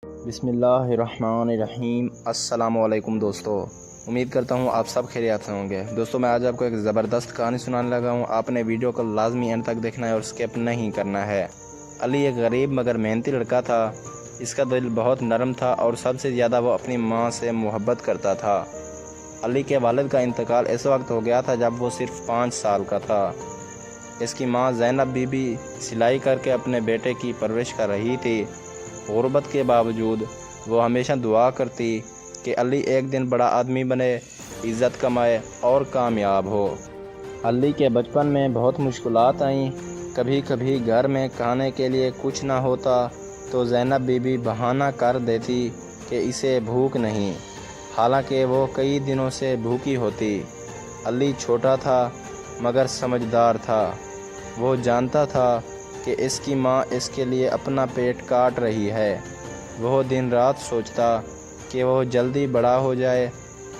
بسم اللہ الرحمن الرحیم۔ السلام علیکم دوستو، امید کرتا ہوں آپ سب خیریت سے ہوں گے۔ دوستو میں آج آپ کو ایک زبردست کہانی سنانے لگا ہوں۔ آپ نے ویڈیو کو لازمی اینڈ تک دیکھنا ہے اور اسکپ نہیں کرنا ہے۔ علی ایک غریب مگر محنتی لڑکا تھا۔ اس کا دل بہت نرم تھا اور سب سے زیادہ وہ اپنی ماں سے محبت کرتا تھا۔ علی کے والد کا انتقال اس وقت ہو گیا تھا جب وہ صرف 5 سال کا تھا۔ اس کی ماں زینب بی بی سلائی کر کے اپنے بیٹے کی پرورش کر رہی تھی۔ غربت کے باوجود وہ ہمیشہ دعا کرتی کہ علی ایک دن بڑا آدمی بنے، عزت کمائے اور کامیاب ہو۔ علی کے بچپن میں بہت مشکلات آئیں۔ کبھی کبھی گھر میں کھانے کے لیے کچھ نہ ہوتا تو زینب بی بی بہانہ کر دیتی کہ اسے بھوک نہیں، حالانکہ وہ کئی دنوں سے بھوکی ہوتی۔ علی چھوٹا تھا مگر سمجھدار تھا۔ وہ جانتا تھا کہ اس کی ماں اس کے لیے اپنا پیٹ کاٹ رہی ہے۔ وہ دن رات سوچتا کہ وہ جلدی بڑا ہو جائے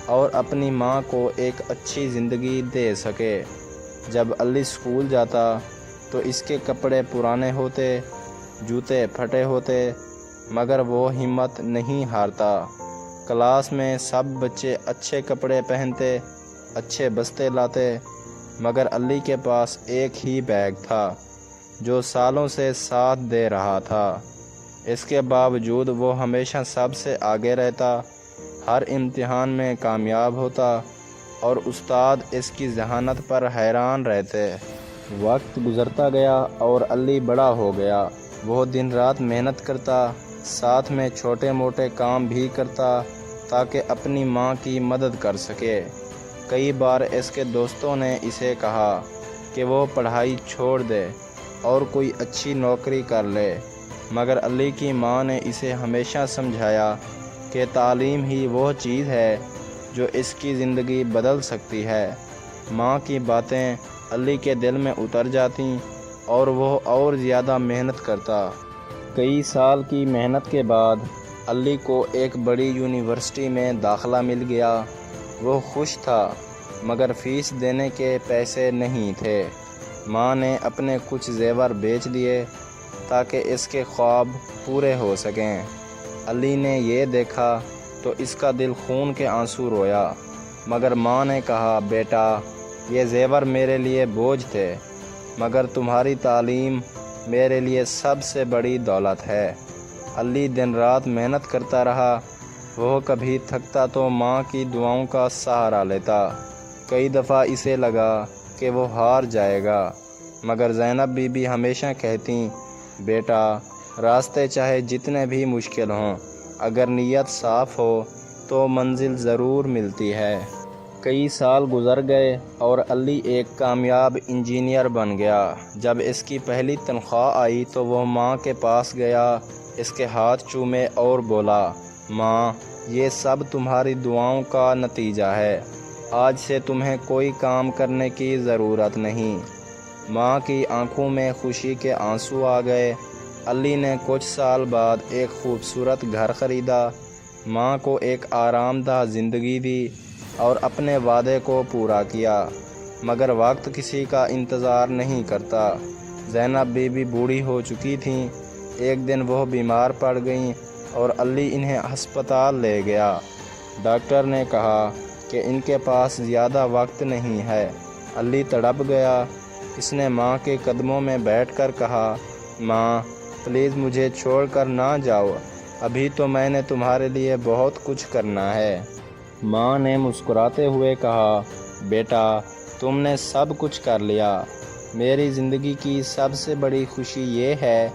اور اپنی ماں کو ایک اچھی زندگی دے سکے۔ جب علی اسکول جاتا تو اس کے کپڑے پرانے ہوتے، جوتے پھٹے ہوتے، مگر وہ ہمت نہیں ہارتا۔ کلاس میں سب بچے اچھے کپڑے پہنتے، اچھے بستے لاتے، مگر علی کے پاس ایک ہی بیگ تھا جو سالوں سے ساتھ دے رہا تھا۔ اس کے باوجود وہ ہمیشہ سب سے آگے رہتا، ہر امتحان میں کامیاب ہوتا اور استاد اس کی ذہانت پر حیران رہتے۔ وقت گزرتا گیا اور علی بڑا ہو گیا۔ وہ دن رات محنت کرتا، ساتھ میں چھوٹے موٹے کام بھی کرتا تاکہ اپنی ماں کی مدد کر سکے۔ کئی بار اس کے دوستوں نے اسے کہا کہ وہ پڑھائی چھوڑ دے اور کوئی اچھی نوکری کر لے، مگر علی کی ماں نے اسے ہمیشہ سمجھایا کہ تعلیم ہی وہ چیز ہے جو اس کی زندگی بدل سکتی ہے۔ ماں کی باتیں علی کے دل میں اتر جاتیں اور وہ اور زیادہ محنت کرتا۔ کئی سال کی محنت کے بعد علی کو ایک بڑی یونیورسٹی میں داخلہ مل گیا۔ وہ خوش تھا مگر فیس دینے کے پیسے نہیں تھے۔ ماں نے اپنے کچھ زیور بیچ دیے تاکہ اس کے خواب پورے ہو سکیں۔ علی نے یہ دیکھا تو اس کا دل خون کے آنسو رویا، مگر ماں نے کہا، بیٹا یہ زیور میرے لیے بوجھ تھے، مگر تمہاری تعلیم میرے لیے سب سے بڑی دولت ہے۔ علی دن رات محنت کرتا رہا۔ وہ کبھی تھکتا تو ماں کی دعاؤں کا سہارا لیتا۔ کئی دفعہ اسے لگا کہ وہ ہار جائے گا، مگر زینب بی بی ہمیشہ کہتیں، بیٹا راستے چاہے جتنے بھی مشکل ہوں، اگر نیت صاف ہو تو منزل ضرور ملتی ہے۔ کئی سال گزر گئے اور علی ایک کامیاب انجینئر بن گیا۔ جب اس کی پہلی تنخواہ آئی تو وہ ماں کے پاس گیا، اس کے ہاتھ چومے اور بولا، ماں یہ سب تمہاری دعاؤں کا نتیجہ ہے۔ آج سے تمہیں کوئی کام کرنے کی ضرورت نہیں۔ ماں کی آنکھوں میں خوشی کے آنسو آ گئے۔ علی نے کچھ سال بعد ایک خوبصورت گھر خریدا، ماں کو ایک آرام دہ زندگی دی اور اپنے وعدے کو پورا کیا، مگر وقت کسی کا انتظار نہیں کرتا۔ زینب بی بی بوڑھی ہو چکی تھیں۔ ایک دن وہ بیمار پڑ گئیں اور علی انہیں ہسپتال لے گیا۔ ڈاکٹر نے کہا کہ ان کے پاس زیادہ وقت نہیں ہے۔ علی تڑپ گیا۔ اس نے ماں کے قدموں میں بیٹھ کر کہا، ماں پلیز مجھے چھوڑ کر نہ جاؤ، ابھی تو میں نے تمہارے لیے بہت کچھ کرنا ہے۔ ماں نے مسکراتے ہوئے کہا، بیٹا تم نے سب کچھ کر لیا۔ میری زندگی کی سب سے بڑی خوشی یہ ہے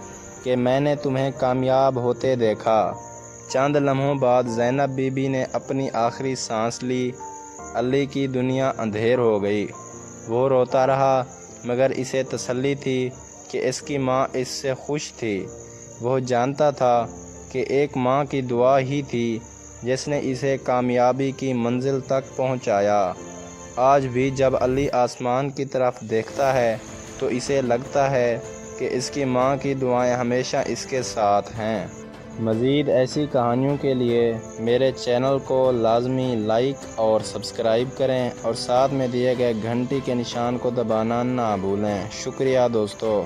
کہ میں نے تمہیں کامیاب ہوتے دیکھا۔ چند لمحوں بعد زینب بی بی نے اپنی آخری سانس لی۔ علی کی دنیا اندھیر ہو گئی۔ وہ روتا رہا، مگر اسے تسلی تھی کہ اس کی ماں اس سے خوش تھی۔ وہ جانتا تھا کہ ایک ماں کی دعا ہی تھی جس نے اسے کامیابی کی منزل تک پہنچایا۔ آج بھی جب علی آسمان کی طرف دیکھتا ہے تو اسے لگتا ہے کہ اس کی ماں کی دعائیں ہمیشہ اس کے ساتھ ہیں۔ مزید ایسی کہانیوں کے لیے میرے چینل کو لازمی لائک اور سبسکرائب کریں اور ساتھ میں دیے گئے گھنٹی کے نشان کو دبانا نہ بھولیں۔ شکریہ دوستو۔